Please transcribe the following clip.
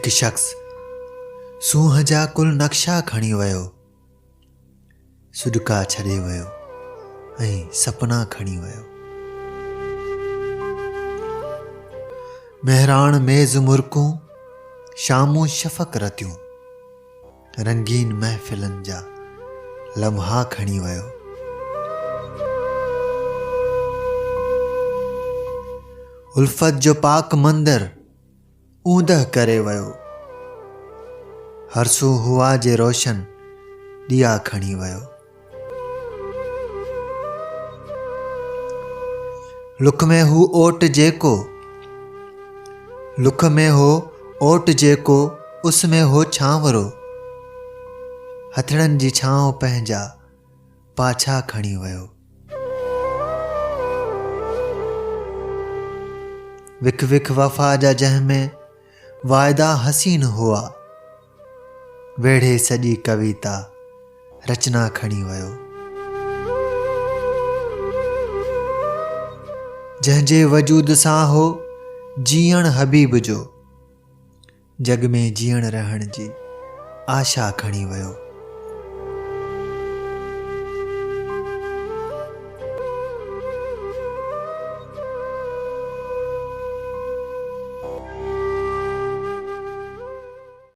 हिकु शख़्स सूंह जा कुल नक्शा खणी वियो, सुॾका छॾे वियो ऐं सपना खणी वियो। मेहरान मेज़ मुर्कूं, शामूं शफ़क़ रतियूं, रंगीन महफ़िलनि जा लम्हा खणी वियो। उल्फत जो पाक मंदिर ऊंदह करे वियो, हरसू हुआ जे रोशन ॾिया खणी वियो। लुख में हू ओट जेको, लुख में हो ओट जेको, उस में हो छांवरो, हथड़नि जी छांव पंहिंजा पाछा खणी वियो। विख विख वफ़ा जा जंहिंमें वाइदा हसीन हुआ, वेढ़े सॼी कविता रचना खणी वियो। जंहिंजे वजूद सां हो जीअण हबीब जो, जग में जीअण रहण जी आशा खणी वियो।